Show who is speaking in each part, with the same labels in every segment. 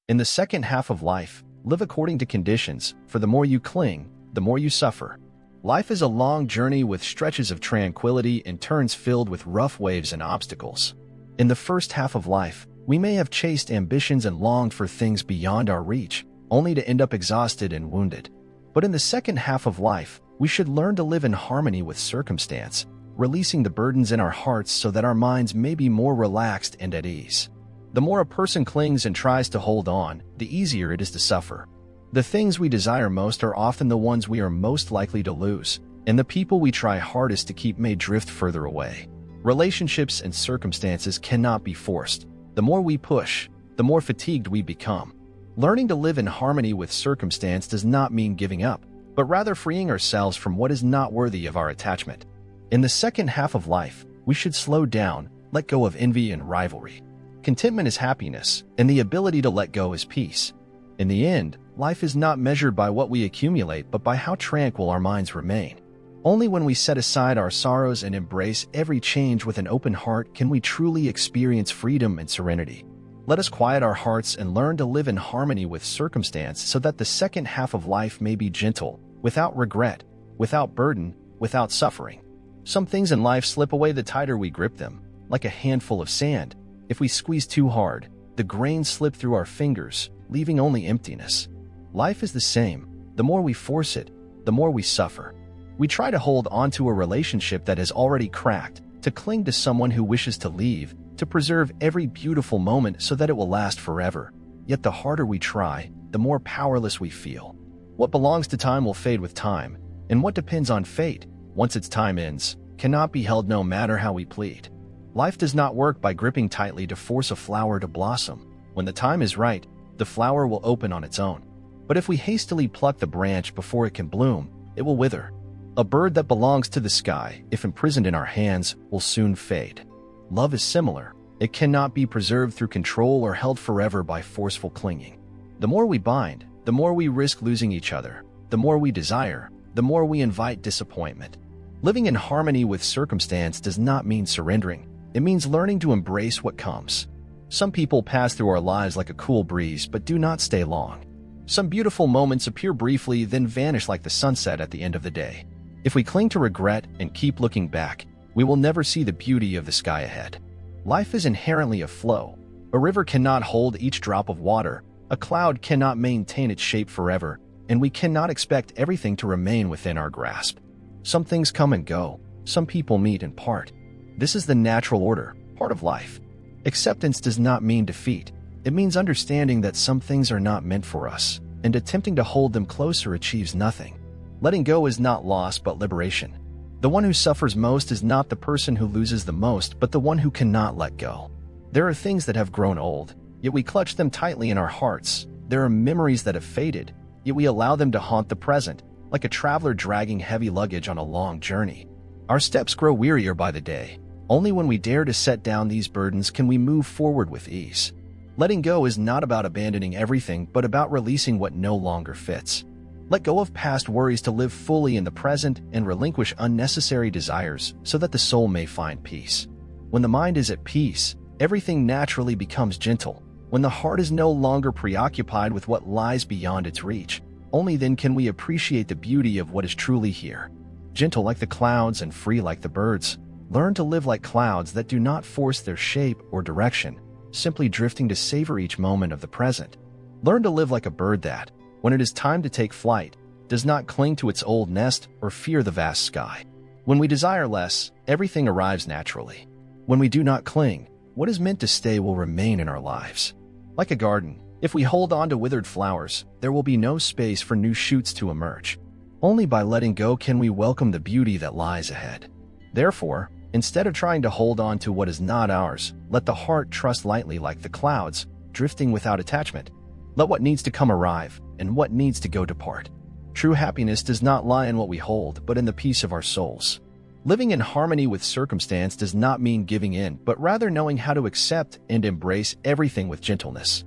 Speaker 1: In the second half of life, live according to conditions, for the more you cling, the more you suffer. Life is a long journey with stretches of tranquility and turns filled with rough waves and obstacles. In the first half of life, we may have chased ambitions and longed for things beyond our reach, only to end up exhausted and wounded. But in the second half of life, we should learn to live in harmony with circumstance, releasing the burdens in our hearts so that our minds may be more relaxed and at ease. The more a person clings and tries to hold on, the easier it is to suffer. The things we desire most are often the ones we are most likely to lose, and the people we try hardest to keep may drift further away. Relationships and circumstances cannot be forced. The more we push, the more fatigued we become. Learning to live in harmony with circumstance does not mean giving up, but rather freeing ourselves from what is not worthy of our attachment. In the second half of life, we should slow down, let go of envy and rivalry. Contentment is happiness, and the ability to let go is peace. In the end, life is not measured by what we accumulate but by how tranquil our minds remain. Only when we set aside our sorrows and embrace every change with an open heart can we truly experience freedom and serenity. Let us quiet our hearts and learn to live in harmony with circumstance so that the second half of life may be gentle, without regret, without burden, without suffering. Some things in life slip away the tighter we grip them, like a handful of sand. If we squeeze too hard, the grains slip through our fingers, leaving only emptiness. Life is the same. The more we force it, the more we suffer. We try to hold on to a relationship that has already cracked, to cling to someone who wishes to leave, to preserve every beautiful moment so that it will last forever. Yet the harder we try, the more powerless we feel. What belongs to time will fade with time, and what depends on fate, once its time ends, cannot be held no matter how we plead. Life does not work by gripping tightly to force a flower to blossom. When the time is right, the flower will open on its own. But if we hastily pluck the branch before it can bloom, it will wither. A bird that belongs to the sky, if imprisoned in our hands, will soon fade. Love is similar. It cannot be preserved through control or held forever by forceful clinging. The more we bind, the more we risk losing each other. The more we desire, the more we invite disappointment. Living in harmony with circumstance does not mean surrendering. It means learning to embrace what comes. Some people pass through our lives like a cool breeze but do not stay long. Some beautiful moments appear briefly, then vanish like the sunset at the end of the day. If we cling to regret and keep looking back, we will never see the beauty of the sky ahead. Life is inherently a flow. A river cannot hold each drop of water, a cloud cannot maintain its shape forever, and we cannot expect everything to remain within our grasp. Some things come and go, some people meet and part. This is the natural order, part of life. Acceptance does not mean defeat. It means understanding that some things are not meant for us, and attempting to hold them closer achieves nothing. Letting go is not loss but liberation. The one who suffers most is not the person who loses the most, but the one who cannot let go. There are things that have grown old, yet we clutch them tightly in our hearts. There are memories that have faded, yet we allow them to haunt the present, like a traveler dragging heavy luggage on a long journey. Our steps grow wearier by the day. Only when we dare to set down these burdens can we move forward with ease. Letting go is not about abandoning everything, but about releasing what no longer fits. Let go of past worries to live fully in the present and relinquish unnecessary desires so that the soul may find peace. When the mind is at peace, everything naturally becomes gentle. When the heart is no longer preoccupied with what lies beyond its reach, only then can we appreciate the beauty of what is truly here. Gentle like the clouds and free like the birds, learn to live like clouds that do not force their shape or direction, simply drifting to savor each moment of the present. Learn to live like a bird that, when it is time to take flight, does not cling to its old nest or fear the vast sky. When we desire less, everything arrives naturally. When we do not cling, what is meant to stay will remain in our lives. Like a garden, if we hold on to withered flowers, there will be no space for new shoots to emerge. Only by letting go can we welcome the beauty that lies ahead. Therefore, instead of trying to hold on to what is not ours, let the heart trust lightly like the clouds, drifting without attachment. Let what needs to come arrive, and what needs to go depart. True happiness does not lie in what we hold, but in the peace of our souls. Living in harmony with circumstance does not mean giving in, but rather knowing how to accept and embrace everything with gentleness.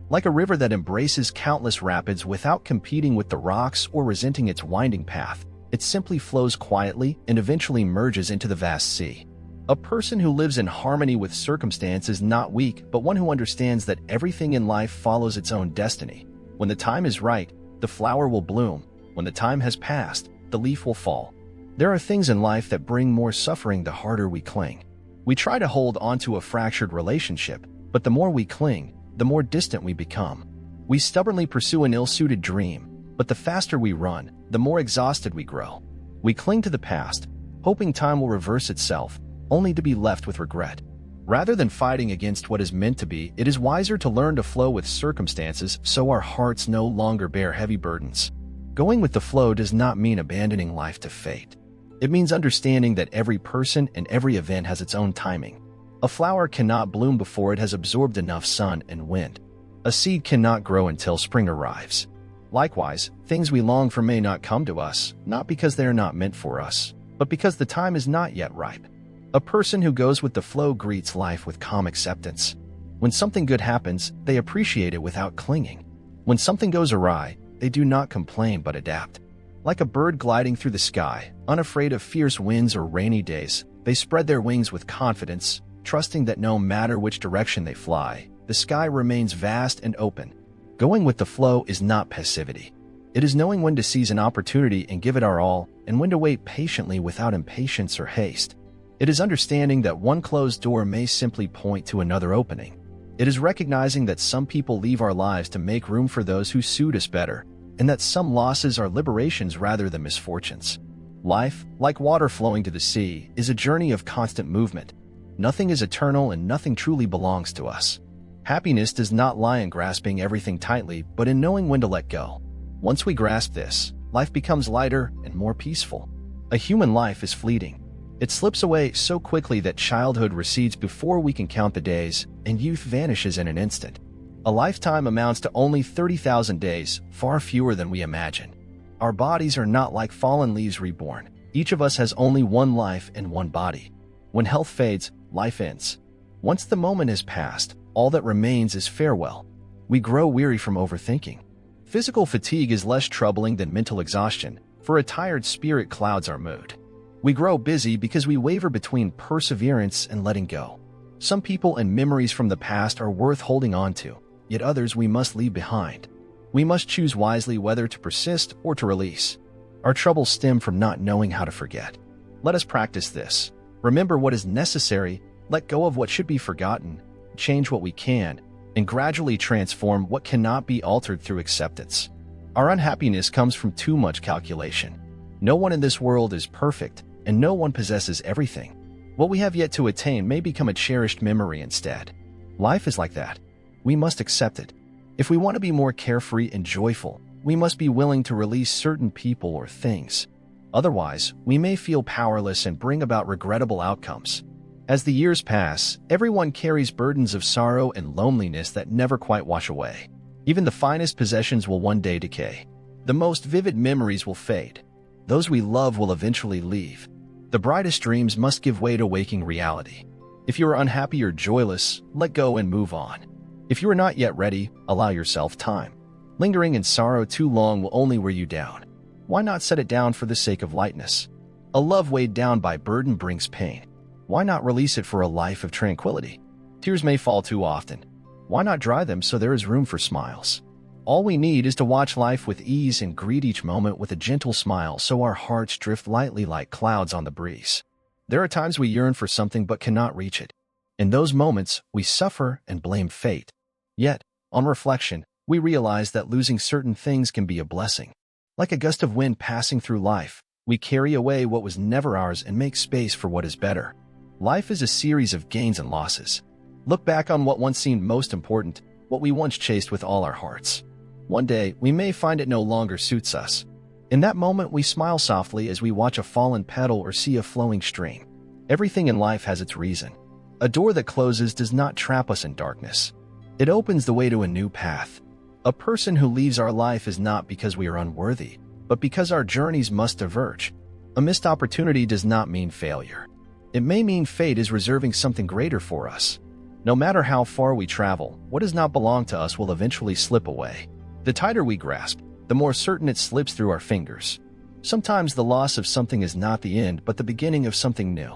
Speaker 1: Like a river that embraces countless rapids without competing with the rocks or resenting its winding path, it simply flows quietly and eventually merges into the vast sea. A person who lives in harmony with circumstance is not weak, but one who understands that everything in life follows its own destiny. When the time is right, the flower will bloom. When the time has passed, the leaf will fall. There are things in life that bring more suffering the harder we cling. We try to hold onto a fractured relationship, but the more we cling, the more distant we become. We stubbornly pursue an ill-suited dream, but the faster we run, the more exhausted we grow. We cling to the past, hoping time will reverse itself, only to be left with regret. Rather than fighting against what is meant to be, it is wiser to learn to flow with circumstances so our hearts no longer bear heavy burdens. Going with the flow does not mean abandoning life to fate. It means understanding that every person and every event has its own timing. A flower cannot bloom before it has absorbed enough sun and wind. A seed cannot grow until spring arrives. Likewise, things we long for may not come to us, not because they are not meant for us, but because the time is not yet ripe. A person who goes with the flow greets life with calm acceptance. When something good happens, they appreciate it without clinging. When something goes awry, they do not complain but adapt. Like a bird gliding through the sky, unafraid of fierce winds or rainy days, they spread their wings with confidence, trusting that no matter which direction they fly, the sky remains vast and open. Going with the flow is not passivity. It is knowing when to seize an opportunity and give it our all, and when to wait patiently without impatience or haste. It is understanding that one closed door may simply point to another opening. It is recognizing that some people leave our lives to make room for those who suit us better, and that some losses are liberations rather than misfortunes. Life, like water flowing to the sea, is a journey of constant movement. Nothing is eternal and nothing truly belongs to us. Happiness does not lie in grasping everything tightly, but in knowing when to let go. Once we grasp this, life becomes lighter and more peaceful. A human life is fleeting. It slips away so quickly that childhood recedes before we can count the days, and youth vanishes in an instant. A lifetime amounts to only 30,000 days, far fewer than we imagine. Our bodies are not like fallen leaves reborn. Each of us has only one life and one body. When health fades, life ends. Once the moment has passed, all that remains is farewell. We grow weary from overthinking. Physical fatigue is less troubling than mental exhaustion, for a tired spirit clouds our mood. We grow busy because we waver between perseverance and letting go. Some people and memories from the past are worth holding on to, yet others we must leave behind. We must choose wisely whether to persist or to release. Our troubles stem from not knowing how to forget. Let us practice this. Remember what is necessary, let go of what should be forgotten, change what we can, and gradually transform what cannot be altered through acceptance. Our unhappiness comes from too much calculation. No one in this world is perfect, and no one possesses everything. What we have yet to attain may become a cherished memory instead. Life is like that. We must accept it. If we want to be more carefree and joyful, we must be willing to release certain people or things. Otherwise, we may feel powerless and bring about regrettable outcomes. As the years pass, everyone carries burdens of sorrow and loneliness that never quite wash away. Even the finest possessions will one day decay. The most vivid memories will fade. Those we love will eventually leave. The brightest dreams must give way to waking reality. If you are unhappy or joyless, let go and move on. If you are not yet ready, allow yourself time. Lingering in sorrow too long will only wear you down. Why not set it down for the sake of lightness? A love weighed down by burden brings pain. Why not release it for a life of tranquility? Tears may fall too often. Why not dry them so there is room for smiles? All we need is to watch life with ease and greet each moment with a gentle smile so our hearts drift lightly like clouds on the breeze. There are times we yearn for something but cannot reach it. In those moments, we suffer and blame fate. Yet, on reflection, we realize that losing certain things can be a blessing. Like a gust of wind passing through life, we carry away what was never ours and make space for what is better. Life is a series of gains and losses. Look back on what once seemed most important, what we once chased with all our hearts. One day, we may find it no longer suits us. In that moment, we smile softly as we watch a fallen petal or see a flowing stream. Everything in life has its reason. A door that closes does not trap us in darkness. It opens the way to a new path. A person who leaves our life is not because we are unworthy, but because our journeys must diverge. A missed opportunity does not mean failure. It may mean fate is reserving something greater for us. No matter how far we travel, what does not belong to us will eventually slip away. The tighter we grasp, the more certain it slips through our fingers. Sometimes the loss of something is not the end but the beginning of something new.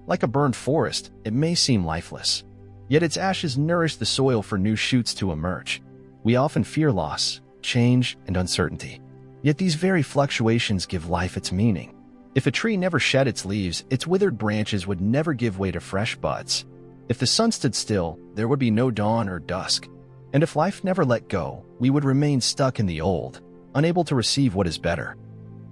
Speaker 1: Like a burned forest, it may seem lifeless. Yet its ashes nourish the soil for new shoots to emerge. We often fear loss, change, and uncertainty. Yet these very fluctuations give life its meaning. If a tree never shed its leaves, its withered branches would never give way to fresh buds. If the sun stood still, there would be no dawn or dusk. And if life never let go, we would remain stuck in the old, unable to receive what is better.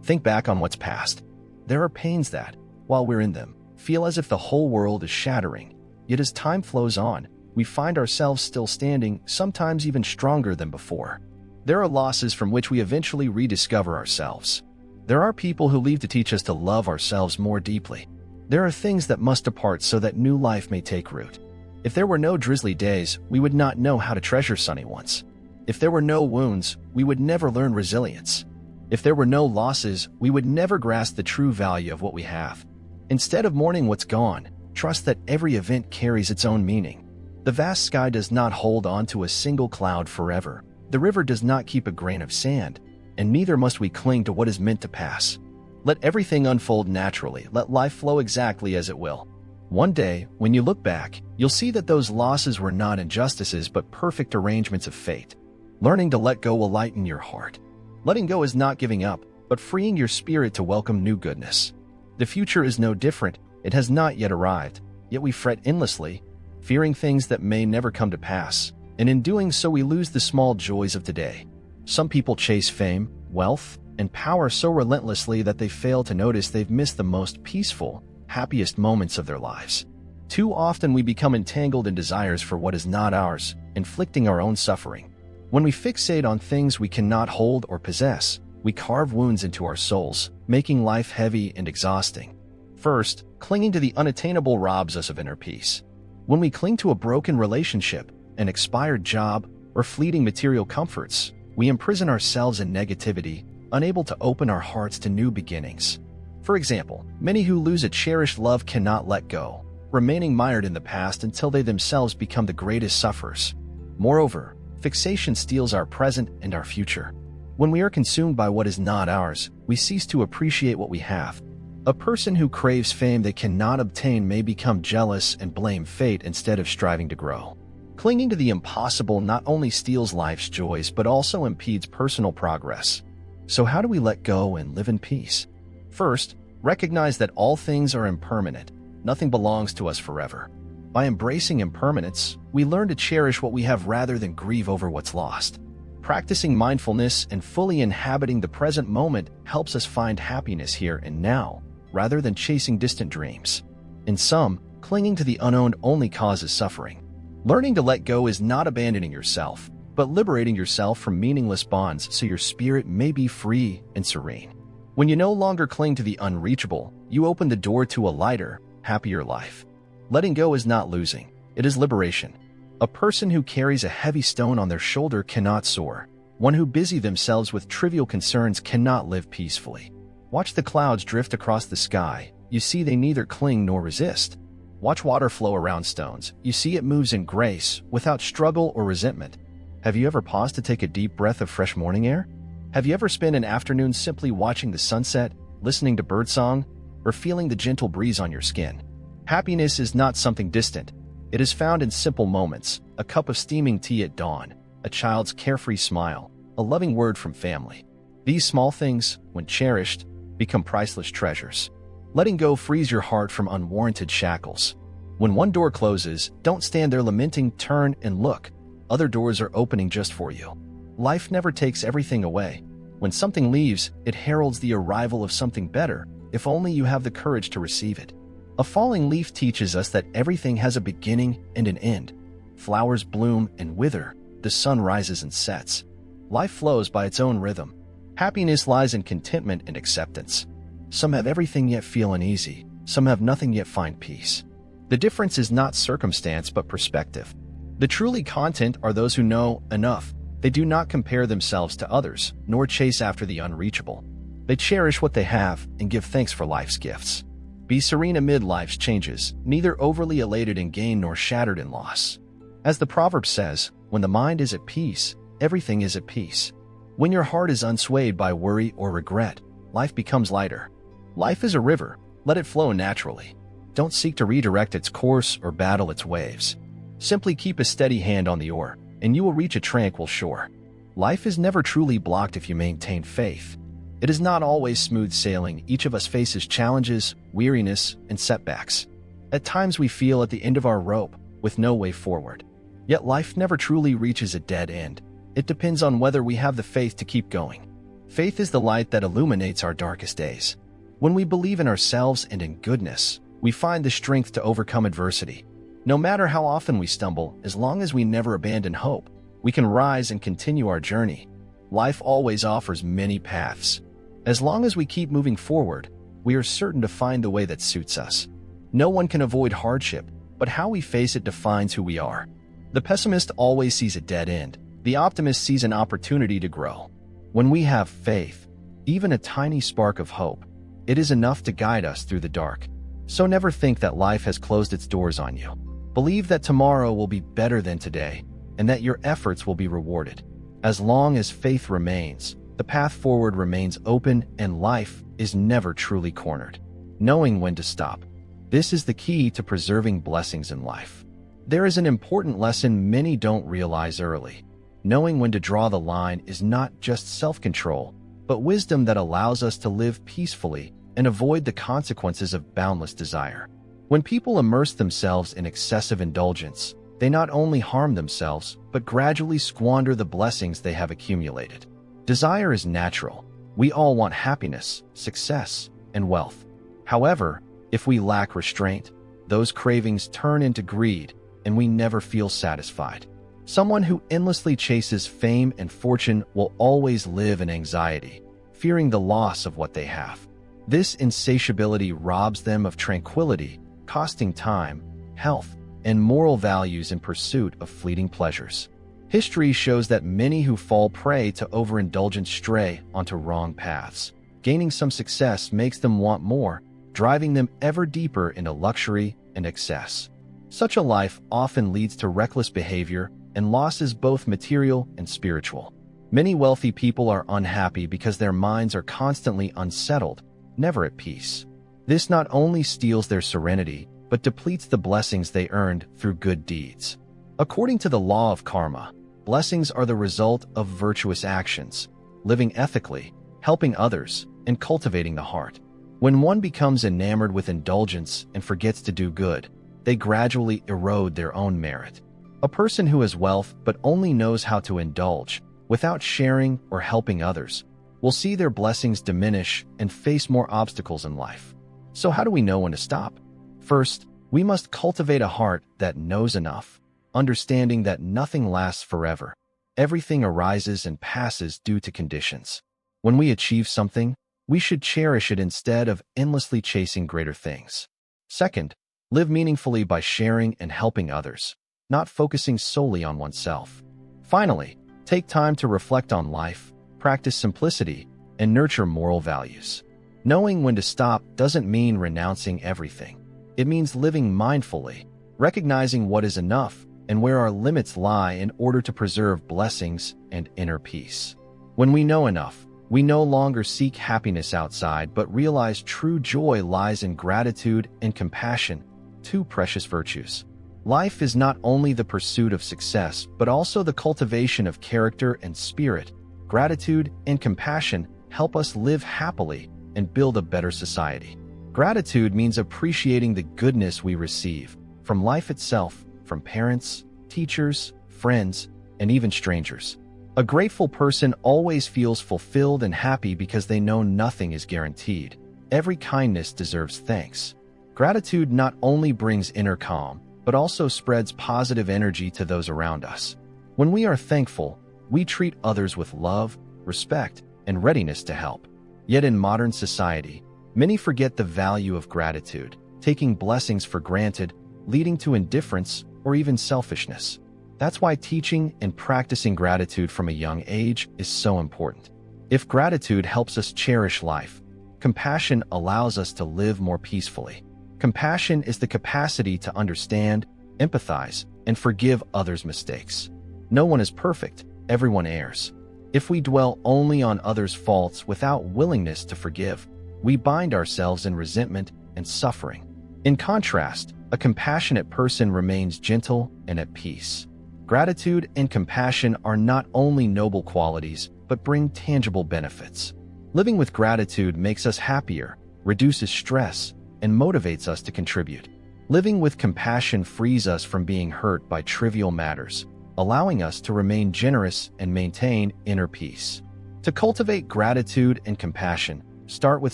Speaker 1: Think back on what's past. There are pains that, while we're in them, feel as if the whole world is shattering. Yet as time flows on, we find ourselves still standing, sometimes even stronger than before. There are losses from which we eventually rediscover ourselves. There are people who leave to teach us to love ourselves more deeply. There are things that must depart so that new life may take root. If there were no drizzly days, we would not know how to treasure sunny ones. If there were no wounds, we would never learn resilience. If there were no losses, we would never grasp the true value of what we have. Instead of mourning what's gone, trust that every event carries its own meaning. The vast sky does not hold on to a single cloud forever. The river does not keep a grain of sand, and neither must we cling to what is meant to pass. Let everything unfold naturally. Let life flow exactly as it will. One day, when you look back, you'll see that those losses were not injustices but perfect arrangements of fate. Learning to let go will lighten your heart. Letting go is not giving up, but freeing your spirit to welcome new goodness. The future is no different. It has not yet arrived, yet we fret endlessly, fearing things that may never come to pass, and in doing so we lose the small joys of today. Some people chase fame, wealth, and power so relentlessly that they fail to notice they've missed the most peaceful, happiest moments of their lives. Too often we become entangled in desires for what is not ours, inflicting our own suffering. When we fixate on things we cannot hold or possess, we carve wounds into our souls, making life heavy and exhausting. First, clinging to the unattainable robs us of inner peace. When we cling to a broken relationship, an expired job, or fleeting material comforts, we imprison ourselves in negativity, unable to open our hearts to new beginnings. For example, many who lose a cherished love cannot let go, remaining mired in the past until they themselves become the greatest sufferers. Moreover, fixation steals our present and our future. When we are consumed by what is not ours, we cease to appreciate what we have. A person who craves fame they cannot obtain may become jealous and blame fate instead of striving to grow. Clinging to the impossible not only steals life's joys but also impedes personal progress. So how do we let go and live in peace? First, recognize that all things are impermanent. Nothing belongs to us forever. By embracing impermanence, we learn to cherish what we have rather than grieve over what's lost. Practicing mindfulness and fully inhabiting the present moment helps us find happiness here and now, rather than chasing distant dreams. In sum, clinging to the unknown only causes suffering. Learning to let go is not abandoning yourself, but liberating yourself from meaningless bonds so your spirit may be free and serene. When you no longer cling to the unreachable, you open the door to a lighter, happier life. Letting go is not losing, it is liberation. A person who carries a heavy stone on their shoulder cannot soar. One who busy themselves with trivial concerns cannot live peacefully. Watch the clouds drift across the sky. You see they neither cling nor resist. Watch water flow around stones. You see it moves in grace, without struggle or resentment. Have you ever paused to take a deep breath of fresh morning air? Have you ever spent an afternoon simply watching the sunset, listening to birdsong, or feeling the gentle breeze on your skin? Happiness is not something distant. It is found in simple moments: a cup of steaming tea at dawn, a child's carefree smile, a loving word from family. These small things, when cherished, become priceless treasures. Letting go frees your heart from unwarranted shackles. When one door closes, don't stand there lamenting, turn and look. Other doors are opening just for you. Life never takes everything away. When something leaves, it heralds the arrival of something better, if only you have the courage to receive it. A falling leaf teaches us that everything has a beginning and an end. Flowers bloom and wither, the sun rises and sets. Life flows by its own rhythm. Happiness lies in contentment and acceptance. Some have everything yet feel uneasy. Some have nothing yet find peace. The difference is not circumstance but perspective. The truly content are those who know enough. They do not compare themselves to others, nor chase after the unreachable. They cherish what they have and give thanks for life's gifts. Be serene amid life's changes, neither overly elated in gain nor shattered in loss. As the proverb says, when the mind is at peace, everything is at peace. When your heart is unswayed by worry or regret, life becomes lighter. Life is a river, let it flow naturally. Don't seek to redirect its course or battle its waves. Simply keep a steady hand on the oar, and you will reach a tranquil shore. Life is never truly blocked if you maintain faith. It is not always smooth sailing. Each of us faces challenges, weariness, and setbacks. At times we feel at the end of our rope, with no way forward. Yet life never truly reaches a dead end. It depends on whether we have the faith to keep going. Faith is the light that illuminates our darkest days. When we believe in ourselves and in goodness, we find the strength to overcome adversity. No matter how often we stumble, as long as we never abandon hope, we can rise and continue our journey. Life always offers many paths. As long as we keep moving forward, we are certain to find the way that suits us. No one can avoid hardship, but how we face it defines who we are. The pessimist always sees a dead end. The optimist sees an opportunity to grow. When we have faith, even a tiny spark of hope, it is enough to guide us through the dark. So never think that life has closed its doors on you. Believe that tomorrow will be better than today, and that your efforts will be rewarded. As long as faith remains, the path forward remains open, and life is never truly cornered. Knowing when to stop. This is the key to preserving blessings in life. There is an important lesson many don't realize early. Knowing when to draw the line is not just self-control, but wisdom that allows us to live peacefully and avoid the consequences of boundless desire. When people immerse themselves in excessive indulgence, they not only harm themselves, but gradually squander the blessings they have accumulated. Desire is natural. We all want happiness, success, and wealth. However, if we lack restraint, those cravings turn into greed, and we never feel satisfied. Someone who endlessly chases fame and fortune will always live in anxiety, fearing the loss of what they have. This insatiability robs them of tranquility, costing time, health, and moral values in pursuit of fleeting pleasures. History shows that many who fall prey to overindulgence stray onto wrong paths. Gaining some success makes them want more, driving them ever deeper into luxury and excess. Such a life often leads to reckless behavior and losses both material and spiritual. Many wealthy people are unhappy because their minds are constantly unsettled, never at peace. This not only steals their serenity, but depletes the blessings they earned through good deeds. According to the law of karma, blessings are the result of virtuous actions, living ethically, helping others, and cultivating the heart. When one becomes enamored with indulgence and forgets to do good, they gradually erode their own merit. A person who has wealth but only knows how to indulge, without sharing or helping others, will see their blessings diminish and face more obstacles in life. So how do we know when to stop? First, we must cultivate a heart that knows enough, understanding that nothing lasts forever. Everything arises and passes due to conditions. When we achieve something, we should cherish it instead of endlessly chasing greater things. Second, live meaningfully by sharing and helping others, not focusing solely on oneself. Finally, take time to reflect on life, practice simplicity, and nurture moral values. Knowing when to stop doesn't mean renouncing everything. It means living mindfully, recognizing what is enough and where our limits lie in order to preserve blessings and inner peace. When we know enough, we no longer seek happiness outside but realize true joy lies in gratitude and compassion, two precious virtues. Life is not only the pursuit of success, but also the cultivation of character and spirit. Gratitude and compassion help us live happily and build a better society. Gratitude means appreciating the goodness we receive from life itself, from parents, teachers, friends, and even strangers. A grateful person always feels fulfilled and happy because they know nothing is guaranteed. Every kindness deserves thanks. Gratitude not only brings inner calm, but also spreads positive energy to those around us. When we are thankful, we treat others with love, respect, and readiness to help. Yet in modern society, many forget the value of gratitude, taking blessings for granted, leading to indifference or even selfishness. That's why teaching and practicing gratitude from a young age is so important. If gratitude helps us cherish life, compassion allows us to live more peacefully. Compassion is the capacity to understand, empathize, and forgive others' mistakes. No one is perfect, everyone errs. If we dwell only on others' faults without willingness to forgive, we bind ourselves in resentment and suffering. In contrast, a compassionate person remains gentle and at peace. Gratitude and compassion are not only noble qualities, but bring tangible benefits. Living with gratitude makes us happier, reduces stress, and motivates us to contribute. Living with compassion frees us from being hurt by trivial matters, allowing us to remain generous and maintain inner peace. To cultivate gratitude and compassion, start with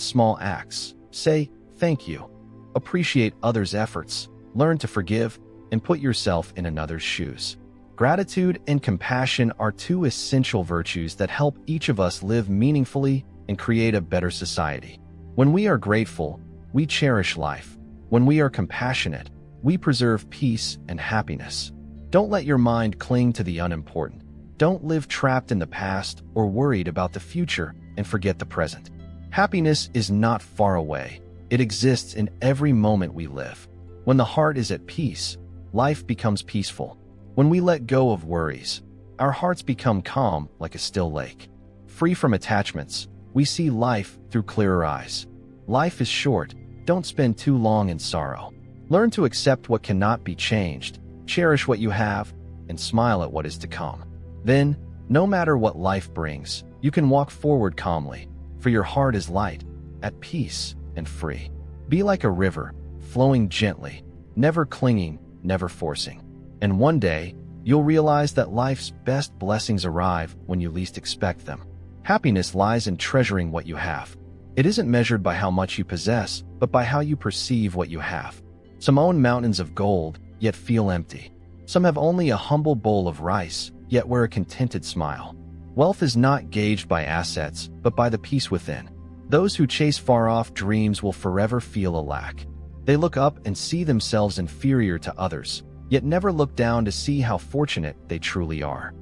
Speaker 1: small acts. Say, "Thank you." Appreciate others' efforts, learn to forgive, and put yourself in another's shoes. Gratitude and compassion are two essential virtues that help each of us live meaningfully and create a better society. When we are grateful, we cherish life. When we are compassionate, we preserve peace and happiness. Don't let your mind cling to the unimportant. Don't live trapped in the past or worried about the future and forget the present. Happiness is not far away. It exists in every moment we live. When the heart is at peace, life becomes peaceful. When we let go of worries, our hearts become calm like a still lake. Free from attachments, we see life through clearer eyes. Life is short. Don't spend too long in sorrow. Learn to accept what cannot be changed, cherish what you have, and smile at what is to come. Then, no matter what life brings, you can walk forward calmly, for your heart is light, at peace, and free. Be like a river, flowing gently, never clinging, never forcing. And one day, you'll realize that life's best blessings arrive when you least expect them. Happiness lies in treasuring what you have. It isn't measured by how much you possess, but by how you perceive what you have. Some own mountains of gold, yet feel empty. Some have only a humble bowl of rice, yet wear a contented smile. Wealth is not gauged by assets, but by the peace within. Those who chase far-off dreams will forever feel a lack. They look up and see themselves inferior to others, yet never look down to see how fortunate they truly are.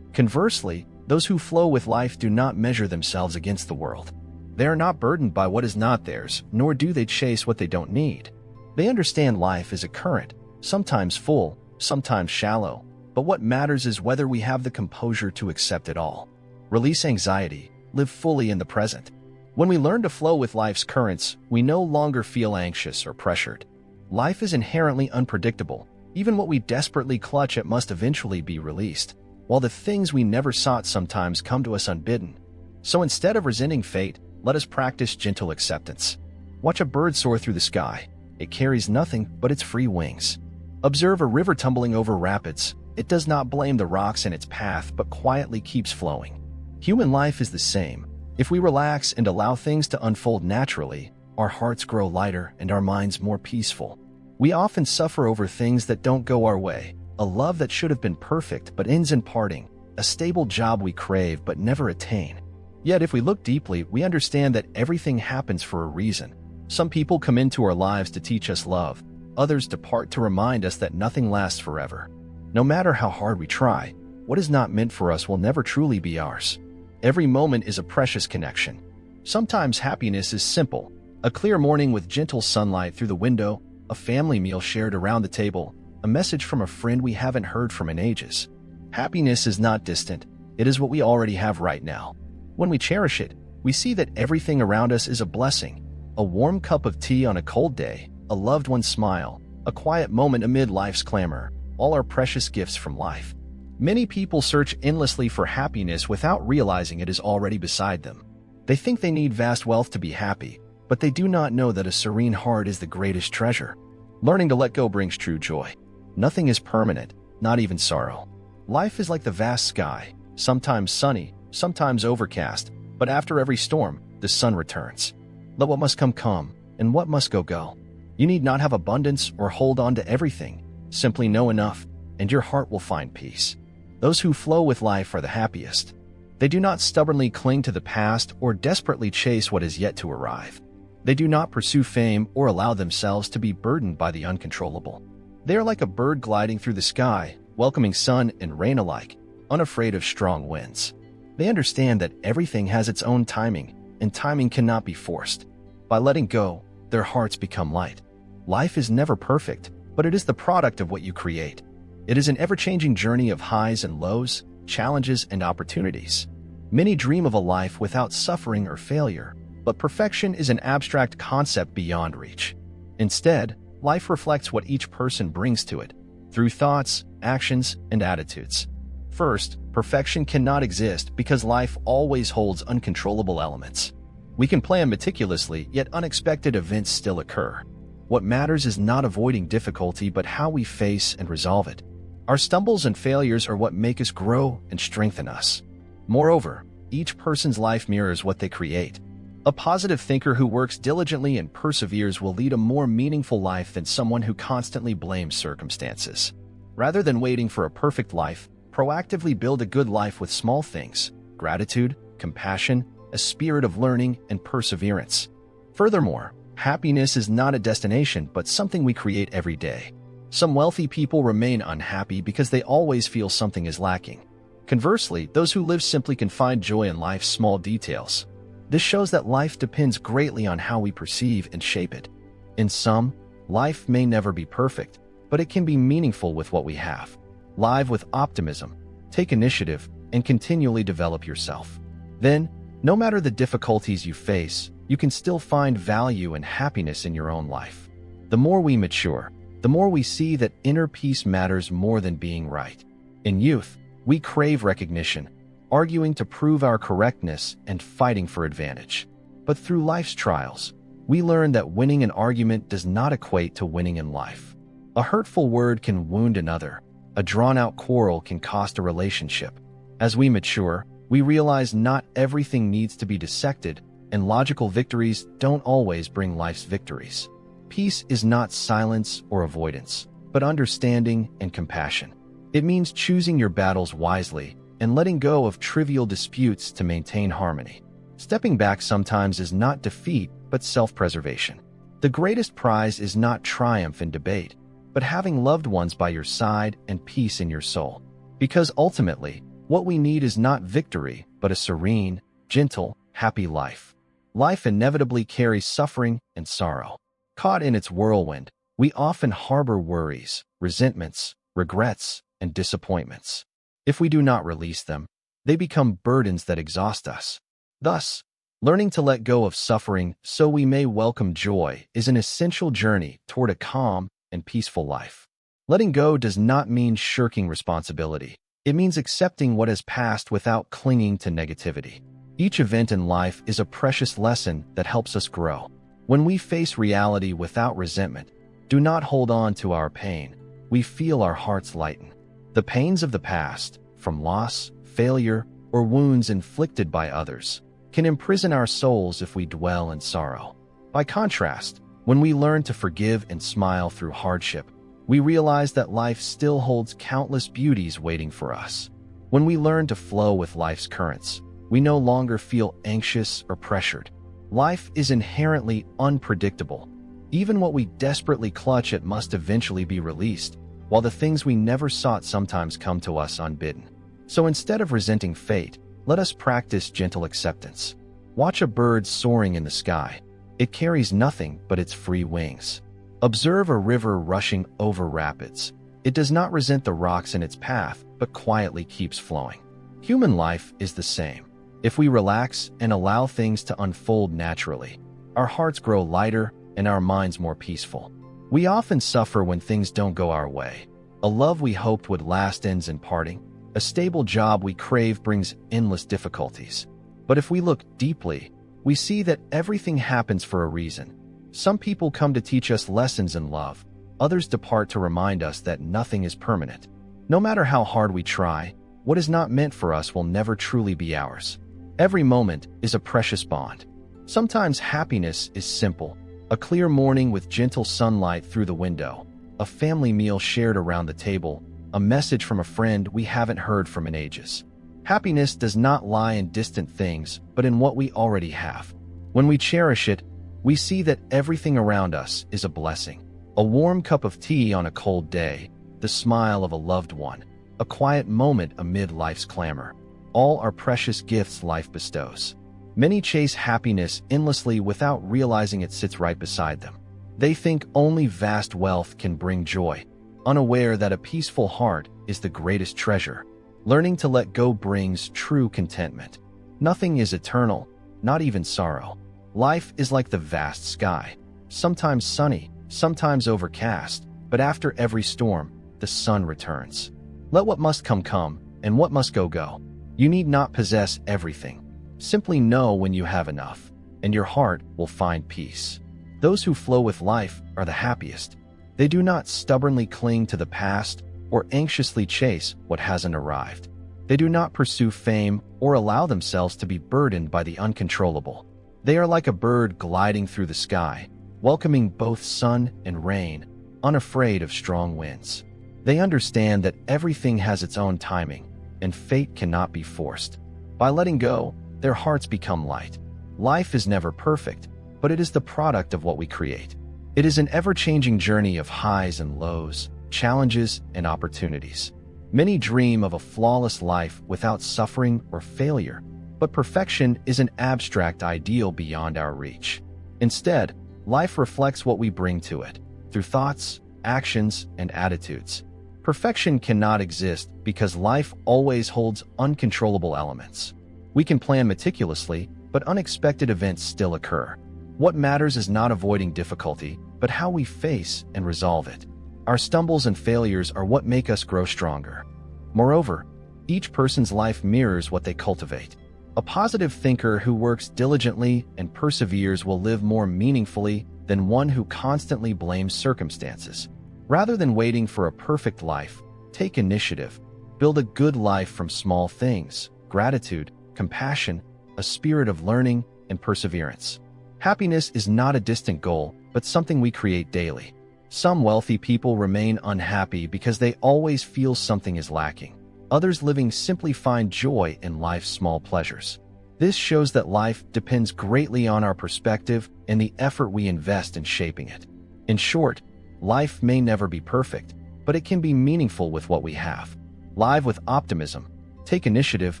Speaker 1: Conversely, those who flow with life do not measure themselves against the world. They are not burdened by what is not theirs, nor do they chase what they don't need. They understand life is a current, sometimes full, sometimes shallow, but what matters is whether we have the composure to accept it all. Release anxiety, live fully in the present. When we learn to flow with life's currents, we no longer feel anxious or pressured. Life is inherently unpredictable. Even what we desperately clutch at must eventually be released, while the things we never sought sometimes come to us unbidden. So instead of resenting fate, let us practice gentle acceptance. Watch a bird soar through the sky. It carries nothing but its free wings. Observe a river tumbling over rapids. It does not blame the rocks in its path, but quietly keeps flowing. Human life is the same. If we relax and allow things to unfold naturally, our hearts grow lighter and our minds more peaceful. We often suffer over things that don't go our way, a love that should have been perfect but ends in parting, a stable job we crave but never attain. Yet if we look deeply, we understand that everything happens for a reason. Some people come into our lives to teach us love, others depart to remind us that nothing lasts forever. No matter how hard we try, what is not meant for us will never truly be ours. Every moment is a precious connection. Sometimes happiness is simple: a clear morning with gentle sunlight through the window, a family meal shared around the table, a message from a friend we haven't heard from in ages. Happiness is not distant. It is what we already have right now. When we cherish it, we see that everything around us is a blessing. A warm cup of tea on a cold day, a loved one's smile, a quiet moment amid life's clamor, all are precious gifts from life. Many people search endlessly for happiness without realizing it is already beside them. They think they need vast wealth to be happy, but they do not know that a serene heart is the greatest treasure. Learning to let go brings true joy. Nothing is permanent, not even sorrow. Life is like the vast sky, sometimes sunny, sometimes overcast, but after every storm, the sun returns. Let what must come, and what must go. You need not have abundance or hold on to everything. Simply know enough, and your heart will find peace. Those who flow with life are the happiest. They do not stubbornly cling to the past or desperately chase what is yet to arrive. They do not pursue fame or allow themselves to be burdened by the uncontrollable. They are like a bird gliding through the sky, welcoming sun and rain alike, unafraid of strong winds. They understand that everything has its own timing, and timing cannot be forced. By letting go, their hearts become light. Life is never perfect, but it is the product of what you create. It is an ever-changing journey of highs and lows, challenges and opportunities. Many dream of a life without suffering or failure, but perfection is an abstract concept beyond reach. Instead, Life reflects what each person brings to it, through thoughts, actions, and attitudes. First, perfection cannot exist because life always holds uncontrollable elements. We can plan meticulously, yet unexpected events still occur. What matters is not avoiding difficulty, but how we face and resolve it. Our stumbles and failures are what make us grow and strengthen us. Moreover, each person's life mirrors what they create. A positive thinker who works diligently and perseveres will lead a more meaningful life than someone who constantly blames circumstances. Rather than waiting for a perfect life, proactively build a good life with small things: gratitude, compassion, a spirit of learning, and perseverance. Furthermore, happiness is not a destination but something we create every day. Some wealthy people remain unhappy because they always feel something is lacking. Conversely, those who live simply can find joy in life's small details. This shows that life depends greatly on how we perceive and shape it. In sum, life may never be perfect, but it can be meaningful with what we have. Live with optimism, take initiative, and continually develop yourself. Then, no matter the difficulties you face, you can still find value and happiness in your own life. The more we mature, the more we see that inner peace matters more than being right. In youth, we crave recognition, arguing to prove our correctness and fighting for advantage. But through life's trials, we learn that winning an argument does not equate to winning in life. A hurtful word can wound another. A drawn-out quarrel can cost a relationship. As we mature, we realize not everything needs to be dissected, and logical victories don't always bring life's victories. Peace is not silence or avoidance, but understanding and compassion. It means choosing your battles wisely and letting go of trivial disputes to maintain harmony. Stepping back sometimes is not defeat, but self-preservation. The greatest prize is not triumph in debate, but having loved ones by your side and peace in your soul. Because ultimately, what we need is not victory, but a serene, gentle, happy life. Life inevitably carries suffering and sorrow. Caught in its whirlwind, we often harbor worries, resentments, regrets, and disappointments. If we do not release them, they become burdens that exhaust us. Thus, learning to let go of suffering so we may welcome joy is an essential journey toward a calm and peaceful life. Letting go does not mean shirking responsibility. It means accepting what has passed without clinging to negativity. Each event in life is a precious lesson that helps us grow. When we face reality without resentment, do not hold on to our pain. We feel our hearts lighten. The pains of the past, from loss, failure, or wounds inflicted by others, can imprison our souls if we dwell in sorrow. By contrast, when we learn to forgive and smile through hardship, we realize that life still holds countless beauties waiting for us. When we learn to flow with life's currents, we no longer feel anxious or pressured. Life is inherently unpredictable. Even what we desperately clutch at must eventually be released, while the things we never sought sometimes come to us unbidden. So instead of resenting fate, let us practice gentle acceptance. Watch a bird soaring in the sky. It carries nothing but its free wings. Observe a river rushing over rapids. It does not resent the rocks in its path, but quietly keeps flowing. Human life is the same. If we relax and allow things to unfold naturally, our hearts grow lighter and our minds more peaceful. We often suffer when things don't go our way. A love we hoped would last ends in parting. A stable job we crave brings endless difficulties. But if we look deeply, we see that everything happens for a reason. Some people come to teach us lessons in love. Others depart to remind us that nothing is permanent. No matter how hard we try, what is not meant for us will never truly be ours. Every moment is a precious bond. Sometimes happiness is simple. A clear morning with gentle sunlight through the window, a family meal shared around the table, a message from a friend we haven't heard from in ages. Happiness does not lie in distant things, but in what we already have. When we cherish it, we see that everything around us is a blessing. A warm cup of tea on a cold day, the smile of a loved one, a quiet moment amid life's clamor. All are precious gifts life bestows. Many chase happiness endlessly without realizing it sits right beside them. They think only vast wealth can bring joy, unaware that a peaceful heart is the greatest treasure. Learning to let go brings true contentment. Nothing is eternal, not even sorrow. Life is like the vast sky, sometimes sunny, sometimes overcast, but after every storm, the sun returns. Let what must come come, and what must go go. You need not possess everything. Simply know when you have enough, and your heart will find peace. Those who flow with life are the happiest. They do not stubbornly cling to the past or anxiously chase what hasn't arrived. They do not pursue fame or allow themselves to be burdened by the uncontrollable. They are like a bird gliding through the sky, welcoming both sun and rain, unafraid of strong winds. They understand that everything has its own timing, and fate cannot be forced. By letting go, their hearts become light. Life is never perfect, but it is the product of what we create. It is an ever-changing journey of highs and lows, challenges and opportunities. Many dream of a flawless life without suffering or failure, but perfection is an abstract ideal beyond our reach. Instead, life reflects what we bring to it, through thoughts, actions, and attitudes. Perfection cannot exist because life always holds uncontrollable elements. We can plan meticulously, but unexpected events still occur. What matters is not avoiding difficulty, but how we face and resolve it. Our stumbles and failures are what make us grow stronger. Moreover, each person's life mirrors what they cultivate. A positive thinker who works diligently and perseveres will live more meaningfully than one who constantly blames circumstances. Rather than waiting for a perfect life, take initiative. Build a good life from small things: gratitude, compassion, a spirit of learning, and perseverance. Happiness is not a distant goal, but something we create daily. Some wealthy people remain unhappy because they always feel something is lacking. Others living simply find joy in life's small pleasures. This shows that life depends greatly on our perspective and the effort we invest in shaping it. In short, life may never be perfect, but it can be meaningful with what we have. Live with optimism, take initiative,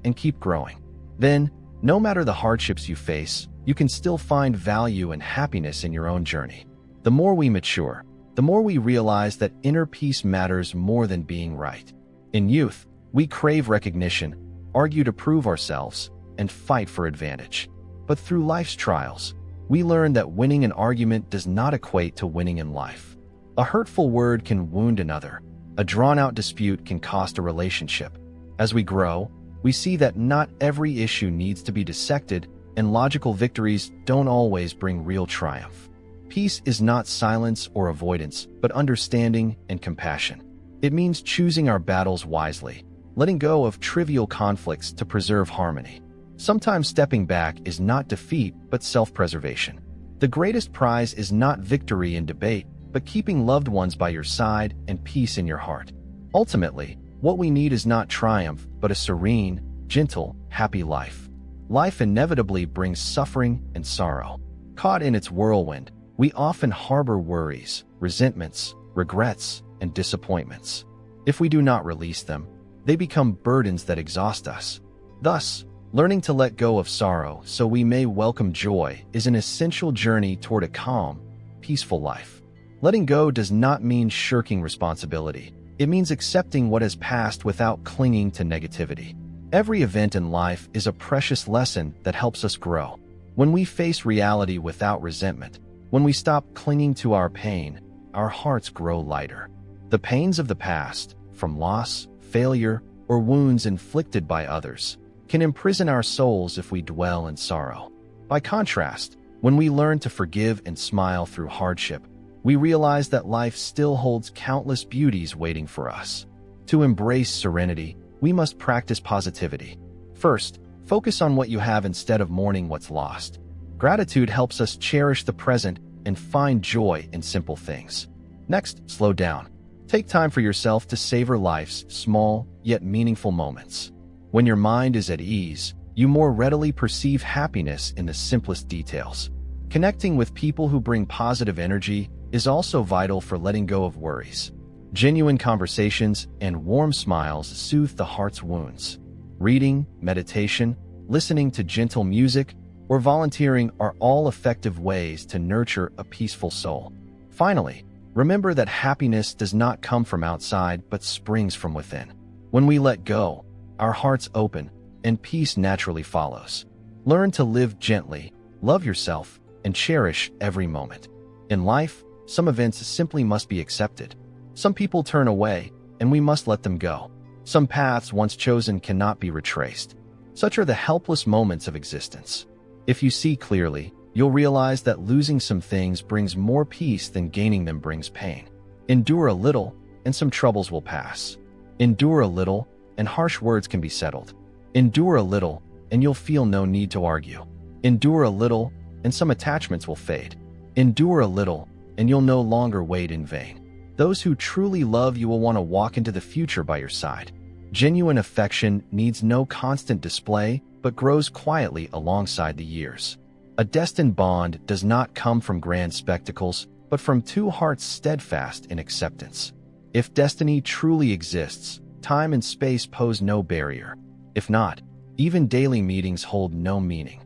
Speaker 1: and keep growing. Then, no matter the hardships you face, you can still find value and happiness in your own journey. The more we mature, the more we realize that inner peace matters more than being right. In youth, we crave recognition, argue to prove ourselves, and fight for advantage. But through life's trials, we learn that winning an argument does not equate to winning in life. A hurtful word can wound another. A drawn-out dispute can cost a relationship. As we grow, we see that not every issue needs to be dissected, and logical victories don't always bring real triumph. Peace is not silence or avoidance, but understanding and compassion. It means choosing our battles wisely, letting go of trivial conflicts to preserve harmony. Sometimes stepping back is not defeat, but self-preservation. The greatest prize is not victory in debate, but keeping loved ones by your side and peace in your heart. Ultimately, what we need is not triumph, but a serene, gentle, happy life. Life inevitably brings suffering and sorrow. Caught in its whirlwind, we often harbor worries, resentments, regrets, and disappointments. If we do not release them, they become burdens that exhaust us. Thus, learning to let go of sorrow so we may welcome joy is an essential journey toward a calm, peaceful life. Letting go does not mean shirking responsibility. It means accepting what has passed without clinging to negativity. Every event in life is a precious lesson that helps us grow. When we face reality without resentment, when we stop clinging to our pain, our hearts grow lighter. The pains of the past, from loss, failure, or wounds inflicted by others, can imprison our souls if we dwell in sorrow. By contrast, when we learn to forgive and smile through hardship, we realize that life still holds countless beauties waiting for us. To embrace serenity, we must practice positivity. First, focus on what you have instead of mourning what's lost. Gratitude helps us cherish the present and find joy in simple things. Next, slow down. Take time for yourself to savor life's small yet meaningful moments. When your mind is at ease, you more readily perceive happiness in the simplest details. Connecting with people who bring positive energy is also vital for letting go of worries. Genuine conversations and warm smiles soothe the heart's wounds. Reading, meditation, listening to gentle music, or volunteering are all effective ways to nurture a peaceful soul. Finally, remember that happiness does not come from outside but springs from within. When we let go, our hearts open, and peace naturally follows. Learn to live gently, love yourself, and cherish every moment. In life, Some events simply must be accepted. Some people turn away, and we must let them go. Some paths once chosen cannot be retraced. Such are the helpless moments of existence. If you see clearly, you'll realize that losing some things brings more peace than gaining them brings pain. Endure a little, and some troubles will pass. Endure a little, and harsh words can be settled. Endure a little, and you'll feel no need to argue. Endure a little, and some attachments will fade. Endure a little, and you'll no longer wait in vain. Those who truly love you will want to walk into the future by your side. Genuine affection needs no constant display, but grows quietly alongside the years. A destined bond does not come from grand spectacles, but from two hearts steadfast in acceptance. If destiny truly exists, time and space pose no barrier. If not, even daily meetings hold no meaning.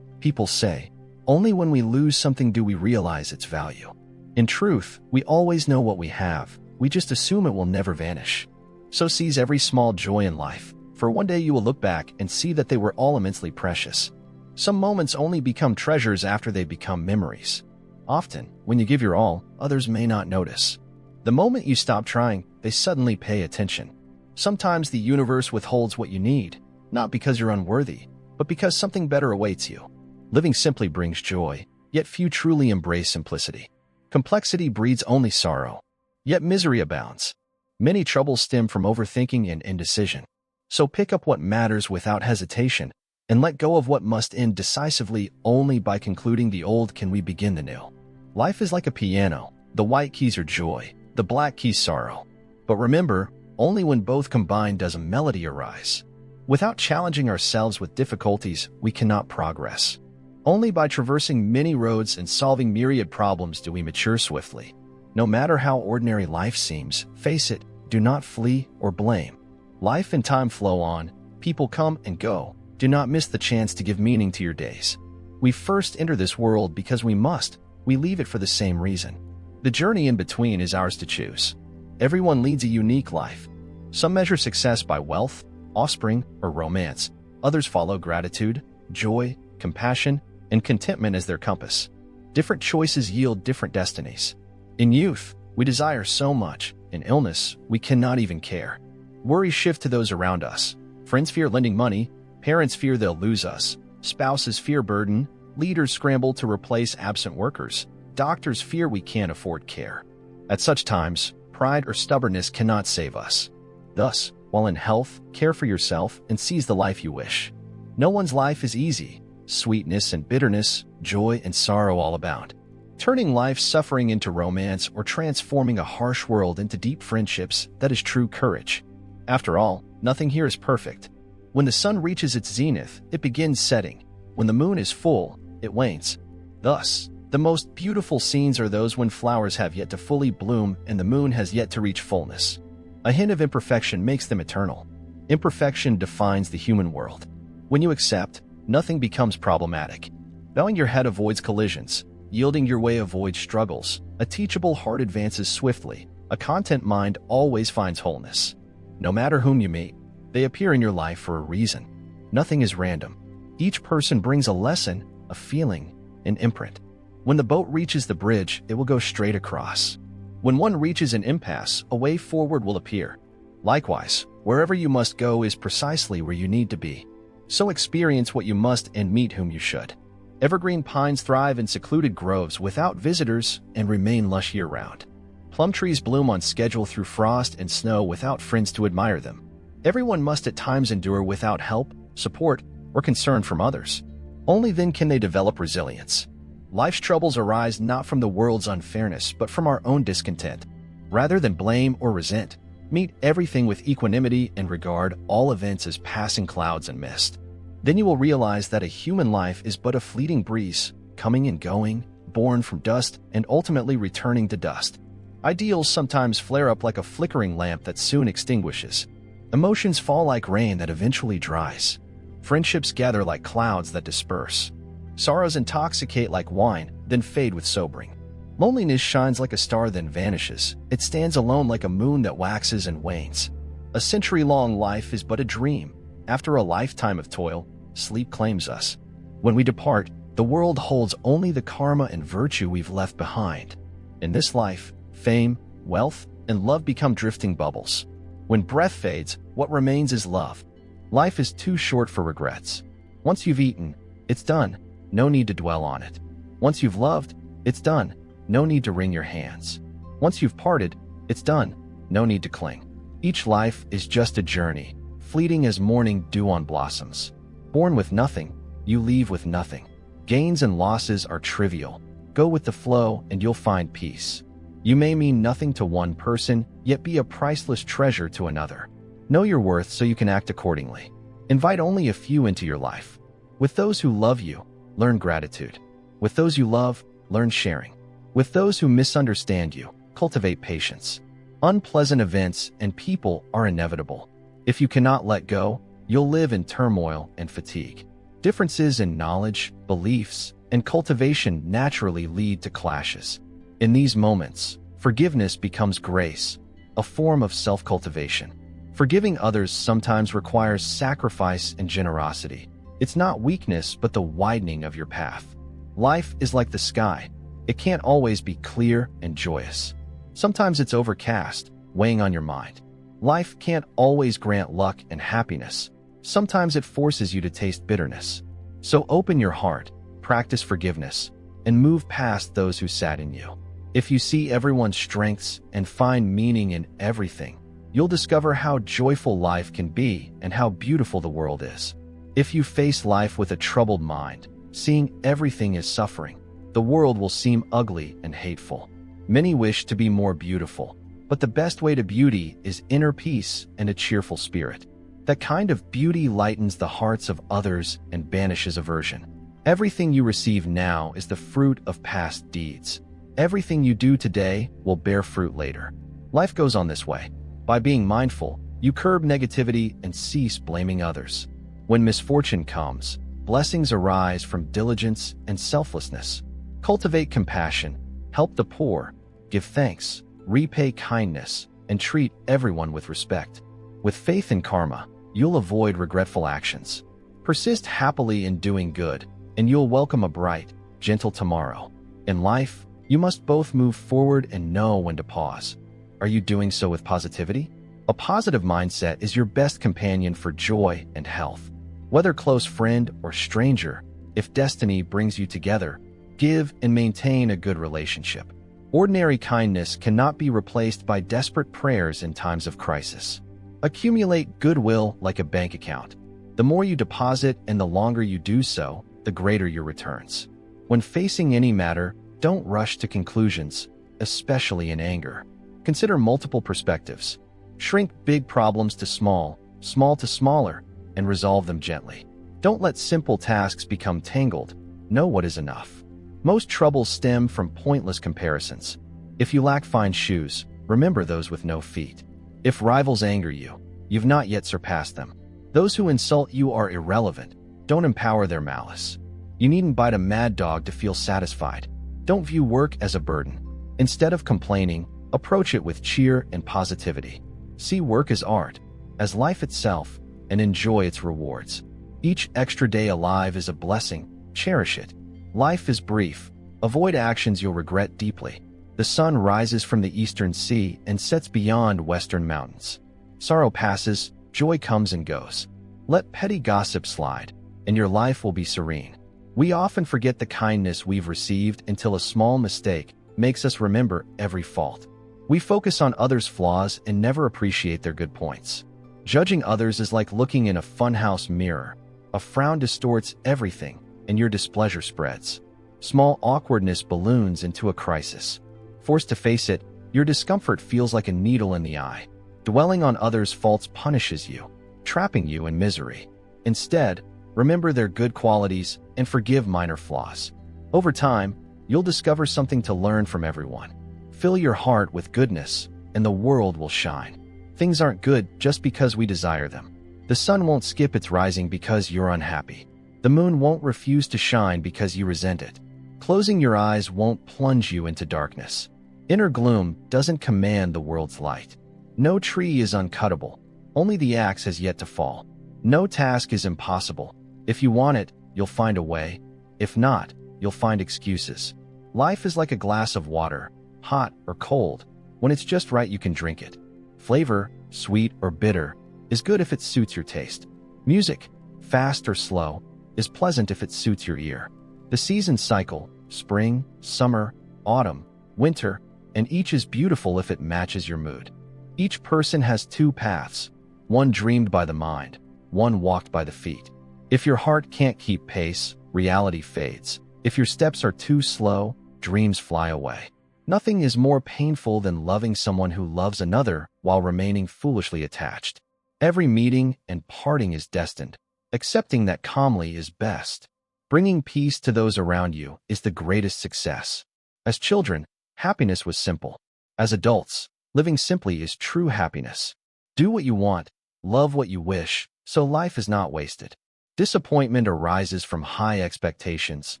Speaker 1: People say, only when we lose something do we realize its value. In truth, we always know what we have, we just assume it will never vanish. So seize every small joy in life, for one day you will look back and see that they were all immensely precious. Some moments only become treasures after they become memories. Often, when you give your all, others may not notice. The moment you stop trying, they suddenly pay attention. Sometimes the universe withholds what you need, not because you're unworthy, but because something better awaits you. Living simply brings joy, yet few truly embrace simplicity. Complexity breeds only sorrow, yet misery abounds. Many troubles stem from overthinking and indecision. So pick up what matters without hesitation, and let go of what must end decisively. Only by concluding the old can we begin the new. Life is like a piano. The white keys are joy, the black keys sorrow. But remember, only when both combine does a melody arise. Without challenging ourselves with difficulties, we cannot progress. Only by traversing many roads and solving myriad problems do we mature swiftly. No matter how ordinary life seems, face it, do not flee or blame. Life and time flow on, people come and go. Do not miss the chance to give meaning to your days. We first enter this world because we must, we leave it for the same reason. The journey in between is ours to choose. Everyone leads a unique life. Some measure success by wealth, offspring, or romance. Others follow gratitude, joy, compassion, and contentment as their compass. Different choices yield different destinies. In youth, we desire so much. In illness, we cannot even care. Worries shift to those around us. Friends fear lending money. Parents fear they'll lose us. Spouses fear burden. Leaders scramble to replace absent workers. Doctors fear we can't afford care. At such times, pride or stubbornness cannot save us. Thus, while in health, care for yourself and seize the life you wish. No one's life is easy. Sweetness and bitterness, joy and sorrow all abound. Turning life's suffering into romance or transforming a harsh world into deep friendships, that is true courage. After all, nothing here is perfect. When the sun reaches its zenith, it begins setting. When the moon is full, it wanes. Thus, the most beautiful scenes are those when flowers have yet to fully bloom and the moon has yet to reach fullness. A hint of imperfection makes them eternal. Imperfection defines the human world. When you accept, nothing becomes problematic. Bowing your head avoids collisions. Yielding your way avoids struggles. A teachable heart advances swiftly. A content mind always finds wholeness. No matter whom you meet, they appear in your life for a reason. Nothing is random. Each person brings a lesson, a feeling, an imprint. When the boat reaches the bridge, it will go straight across. When one reaches an impasse, a way forward will appear. Likewise, wherever you must go is precisely where you need to be. So experience what you must and meet whom you should. Evergreen pines thrive in secluded groves without visitors and remain lush year-round. Plum trees bloom on schedule through frost and snow without friends to admire them. Everyone must at times endure without help, support, or concern from others. Only then can they develop resilience. Life's troubles arise not from the world's unfairness, but from our own discontent. Rather than blame or resent, meet everything with equanimity and regard all events as passing clouds and mist. Then you will realize that a human life is but a fleeting breeze, coming and going, born from dust and ultimately returning to dust. Ideals sometimes flare up like a flickering lamp that soon extinguishes. Emotions fall like rain that eventually dries. Friendships gather like clouds that disperse. Sorrows intoxicate like wine, then fade with sobering. Loneliness shines like a star, then vanishes. It stands alone like a moon that waxes and wanes. A century-long life is but a dream. After a lifetime of toil, sleep claims us. When we depart, the world holds only the karma and virtue we've left behind. In this life, fame, wealth, and love become drifting bubbles. When breath fades, what remains is love. Life is too short for regrets. Once you've eaten, it's done. No need to dwell on it. Once you've loved, it's done. No need to wring your hands. Once you've parted, it's done. No need to cling. Each life is just a journey, fleeting as morning dew on blossoms. Born with nothing, you leave with nothing. Gains and losses are trivial. Go with the flow and you'll find peace. You may mean nothing to one person, yet be a priceless treasure to another. Know your worth so you can act accordingly. Invite only a few into your life. With those who love you, learn gratitude. With those you love, learn sharing. With those who misunderstand you, cultivate patience. Unpleasant events and people are inevitable. If you cannot let go, you'll live in turmoil and fatigue. Differences in knowledge, beliefs, and cultivation naturally lead to clashes. In these moments, forgiveness becomes grace, a form of self-cultivation. Forgiving others sometimes requires sacrifice and generosity. It's not weakness, but the widening of your path. Life is like the sky. It can't always be clear and joyous. Sometimes it's overcast, weighing on your mind. Life can't always grant luck and happiness. Sometimes it forces you to taste bitterness. So open your heart, practice forgiveness, and move past those who sadden you. If you see everyone's strengths and find meaning in everything, you'll discover how joyful life can be and how beautiful the world is. If you face life with a troubled mind, seeing everything as suffering, the world will seem ugly and hateful. Many wish to be more beautiful, but the best way to beauty is inner peace and a cheerful spirit. That kind of beauty lightens the hearts of others and banishes aversion. Everything you receive now is the fruit of past deeds. Everything you do today will bear fruit later. Life goes on this way. By being mindful, you curb negativity and cease blaming others. When misfortune comes, blessings arise from diligence and selflessness. Cultivate compassion, help the poor, give thanks, repay kindness, and treat everyone with respect. With faith in karma, you'll avoid regretful actions. Persist happily in doing good, and you'll welcome a bright, gentle tomorrow. In life, you must both move forward and know when to pause. Are you doing so with positivity? A positive mindset is your best companion for joy and health. Whether close friend or stranger, if destiny brings you together, give and maintain a good relationship. Ordinary kindness cannot be replaced by desperate prayers in times of crisis. Accumulate goodwill like a bank account. The more you deposit and the longer you do so, the greater your returns. When facing any matter, don't rush to conclusions, especially in anger. Consider multiple perspectives. Shrink big problems to small, small to smaller, and resolve them gently. Don't let simple tasks become tangled. Know what is enough. Most troubles stem from pointless comparisons. If you lack fine shoes, remember those with no feet. If rivals anger you, you've not yet surpassed them. Those who insult you are irrelevant. Don't empower their malice. You needn't bite a mad dog to feel satisfied. Don't view work as a burden. Instead of complaining, approach it with cheer and positivity. See work as art, as life itself, and enjoy its rewards. Each extra day alive is a blessing. Cherish it. Life is brief. Avoid actions you'll regret deeply. The sun rises from the eastern sea and sets beyond western mountains. Sorrow passes, joy comes and goes. Let petty gossip slide, and your life will be serene. We often forget the kindness we've received until a small mistake makes us remember every fault. We focus on others' flaws and never appreciate their good points. Judging others is like looking in a funhouse mirror. A frown distorts everything, and your displeasure spreads. Small awkwardness balloons into a crisis. Forced to face it, your discomfort feels like a needle in the eye. Dwelling on others' faults punishes you, trapping you in misery. Instead, remember their good qualities and forgive minor flaws. Over time, you'll discover something to learn from everyone. Fill your heart with goodness, and the world will shine. Things aren't good just because we desire them. The sun won't skip its rising because you're unhappy. The moon won't refuse to shine because you resent it. Closing your eyes won't plunge you into darkness. Inner gloom doesn't command the world's light. No tree is uncuttable. Only the axe has yet to fall. No task is impossible. If you want it, you'll find a way. If not, you'll find excuses. Life is like a glass of water. hot or cold. When it's just right, you can drink it. Flavor, sweet or bitter, is good if it suits your taste. Music, fast or slow, is pleasant if it suits your ear. The seasons cycle, spring, summer, autumn, winter, and each is beautiful if it matches your mood. Each person has two paths, one dreamed by the mind, one walked by the feet. If your heart can't keep pace, reality fades. If your steps are too slow, dreams fly away. Nothing is more painful than loving someone who loves another while remaining foolishly attached. Every meeting and parting is destined. Accepting that calmly is best. Bringing peace to those around you is the greatest success. As children, happiness was simple. As adults, living simply is true happiness. Do what you want, love what you wish, so life is not wasted. Disappointment arises from high expectations.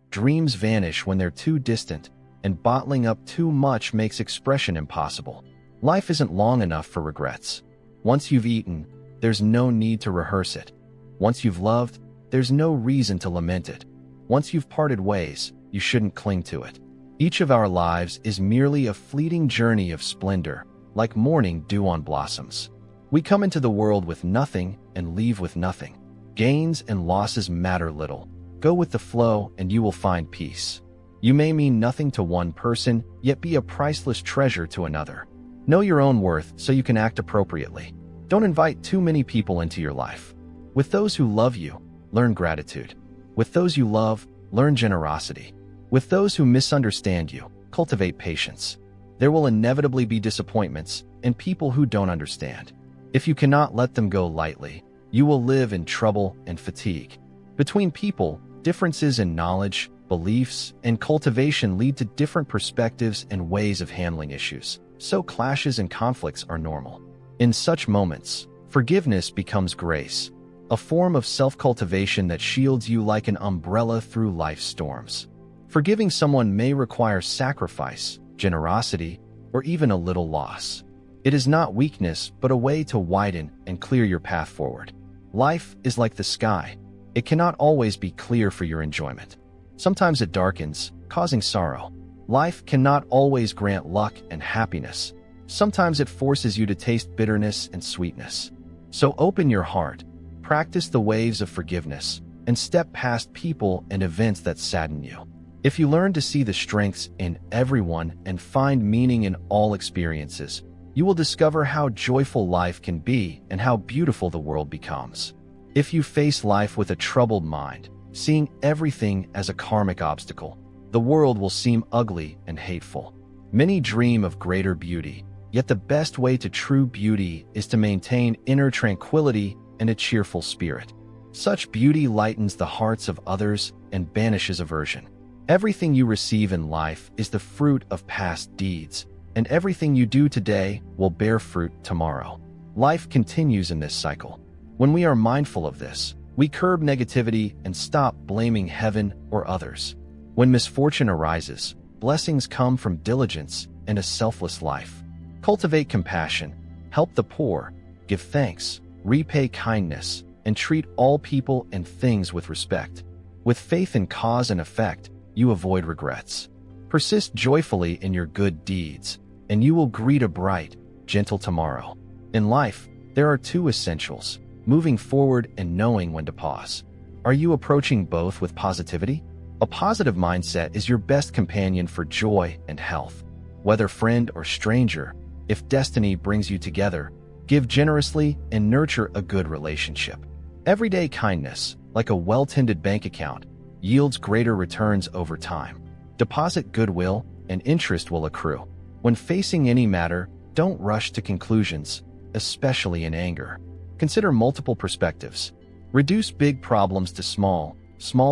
Speaker 1: Dreams vanish when they're too distant, and bottling up too much makes expression impossible. Life isn't long enough for regrets. Once you've eaten, there's no need to rehearse it. Once you've loved, there's no reason to lament it. Once you've parted ways, you shouldn't cling to it. Each of our lives is merely a fleeting journey of splendor, like morning dew on blossoms. We come into the world with nothing and leave with nothing. Gains and losses matter little. Go with the flow and you will find peace. You may mean nothing to one person, yet be a priceless treasure to another. Know your own worth so you can act appropriately. Don't invite too many people into your life. With those who love you, learn gratitude. With those you love, learn generosity. With those who misunderstand you, cultivate patience. There will inevitably be disappointments and people who don't understand. If you cannot let them go lightly, you will live in trouble and fatigue. Between people, differences in knowledge, beliefs, and cultivation lead to different perspectives and ways of handling issues, so clashes and conflicts are normal. In such moments, forgiveness becomes grace, a form of self-cultivation that shields you like an umbrella through life's storms. Forgiving someone may require sacrifice, generosity, or even a little loss. It is not weakness, but a way to widen and clear your path forward. Life is like the sky. It cannot always be clear for your enjoyment. Sometimes it darkens, causing sorrow. Life cannot always grant luck and happiness. Sometimes it forces you to taste bitterness and sweetness. So open your heart, practice the waves of forgiveness, and step past people and events that sadden you. If you learn to see the strengths in everyone and find meaning in all experiences, you will discover how joyful life can be and how beautiful the world becomes. If you face life with a troubled mind, seeing everything as a karmic obstacle, the world will seem ugly and hateful. Many dream of greater beauty, yet the best way to true beauty is to maintain inner tranquility and a cheerful spirit. Such beauty lightens the hearts of others and banishes aversion. Everything you receive in life is the fruit of past deeds, and everything you do today will bear fruit tomorrow. Life continues in this cycle. When we are mindful of this, we curb negativity and stop blaming heaven or others. When misfortune arises, blessings come from diligence and a selfless life. Cultivate compassion, help the poor, give thanks, repay kindness, and treat all people and things with respect. With faith in cause and effect, you avoid regrets. Persist joyfully in your good deeds, and you will greet a bright, gentle tomorrow. In life, there are two essentials: moving forward and knowing when to pause. Are you approaching both with positivity? A positive mindset is your best companion for joy and health. Whether friend or stranger, if destiny brings you together, give generously and nurture a good relationship. Everyday kindness, like a well-tended bank account, yields greater returns over time. Deposit goodwill, and interest will accrue. When facing any matter, don't rush to conclusions, especially in anger. Consider multiple perspectives. Reduce big problems to small